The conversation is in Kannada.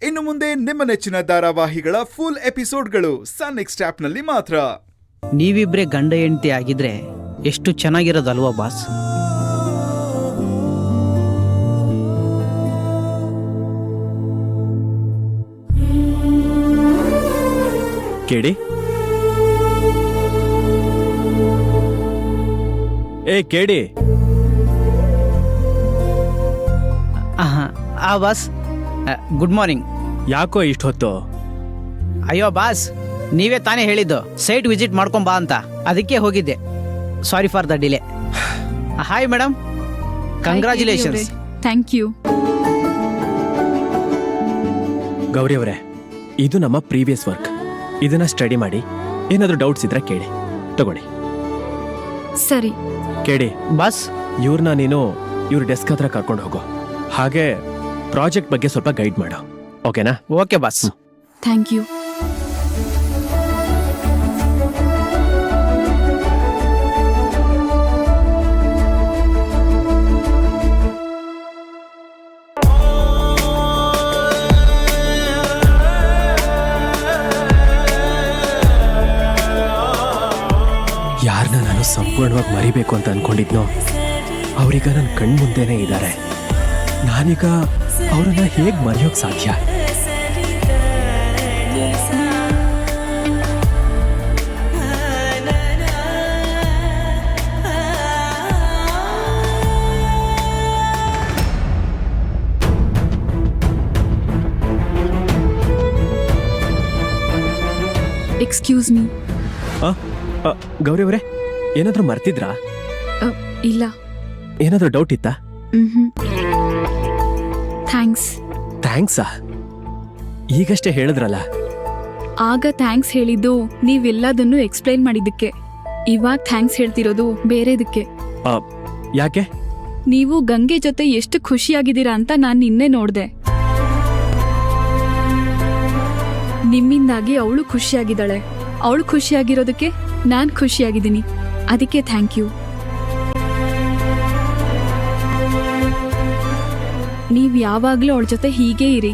ಇನ್ನು ಮುಂದೆ ನಿಮ್ಮ ನೆಚ್ಚಿನ ಧಾರಾವಾಹಿಗಳ ಫುಲ್ ಎಪಿಸೋಡ್ಗಳು ಸನ್ ನೆಕ್ಸ್ಟ್ ಆಪ್ನಲ್ಲಿ ಮಾತ್ರ. ನೀವಿಬ್ರೆ ಗಂಡ ಹೆಂಡತಿ ಆಗಿದ್ರೆ ಎಷ್ಟು ಚೆನ್ನಾಗಿರೋದಲ್ವಾ ಬಾಸ್? ಕೇಳಿ ಕೇಳಿ. Boss, good morning. ಯಾಕೋ ಇಷ್ಟು ಹೊತ್ತು? ಅಯ್ಯೋ ಬಾಸ್, ನೀವೇ ತಾನೇ ಹೇಳಿದ್ದು ಸೈಟ್ ವಿಸಿಟ್ ಮಾಡ್ಕೊಂಬಾ ಅಂತ, ಅದಕ್ಕೆ ಹೋಗಿದ್ದೆ. Sorry for the delay. Hi madam, congratulations. Thank you. Gauri ಅವರೇ, ಇದು ನಮ್ಮ ಪ್ರೀವಿಯಸ್ ವರ್ಕ್. ಇದನ್ನ ಸ್ಟಡಿ ಮಾಡಿ ಏನಾದರೂ ಡೌಟ್ಸ್ ಇದ್ರೆ ಕೇಳಿ, ತಗೊಳ್ಳಿ. ಸರಿ ಕೇಳಿ ಬಾಸ್. ಇವ್ರನ್ನ ನೀನು ಇವ್ರ ಡೆಸ್ಕ್ ಹತ್ರ ಕರ್ಕೊಂಡು ಹೋಗು. ಹಾಗೆ ಪ್ರಾಜೆಕ್ಟ್ ಬಗ್ಗೆ ಸ್ವಲ್ಪ ಗೈಡ್ ಮಾಡು, ಓಕೆನಾ? Okay boss. Thank you. ಯಾರನ್ನ ನಾನು ಸಂಪೂರ್ಣವಾಗಿ ಮರಿಬೇಕು ಅಂತ ಅನ್ಕೊಂಡಿದ್ನೋ ಅವ್ರೀಗ ನನ್ನ ಕಣ್ಮುಂದೆನೇ ಇದ್ದಾರೆ. ನಾನೀಗ ಅವರನ್ನ ಹೇಗೆ ಮರೆಯೋಕ್ ಸಾಧ್ಯ? Excuse me. ಗೌರಿ ಅವರೇ, ಏನಾದರೂ ಮರ್ತಿದ್ರಾ? ಇಲ್ಲ. ಏನಾದರೂ ಡೌಟ್ ಇತ್ತಾ? ಥ್ಯಾಂಕ್ಸ್. ಥ್ಯಾಂಕ್ಸಾ? ಈಗಷ್ಟೇ ಹೇಳಿದ್ರಲ್ಲ. ಆಗ ಥ್ಯಾಂಕ್ಸ್ ಹೇಳಿದ್ದು ನೀವೆಲ್ಲದನ್ನು ಎಕ್ಸ್ಪ್ಲೈನ್ ಮಾಡಿದ್ದಕ್ಕೆ. ಇವಾಗ ಥ್ಯಾಂಕ್ಸ್ ಹೇಳ್ತಿರೋದು ಬೇರೆದಕ್ಕೆ. ಯಾಕೆ? ನೀವು ಗಂಗೆ ಜೊತೆ ಎಷ್ಟು ಖುಷಿಯಾಗಿದ್ದೀರಾ ಅಂತ ನಾನು ನಿನ್ನೆ ನೋಡ್ದೆ. ನಿಮ್ಮಿಂದಾಗಿ ಅವಳು ಖುಷಿಯಾಗಿದ್ದಾಳೆ. ಅವಳು ಖುಷಿಯಾಗಿರೋದಕ್ಕೆ ನಾನು ಖುಷಿಯಾಗಿದ್ದೀನಿ. ಅದಕ್ಕೆ ಥ್ಯಾಂಕ್ ಯು. ನೀವು ಯಾವಾಗಲೂ ಅವಳ ಜೊತೆ ಹೀಗೇ ಇರಿ.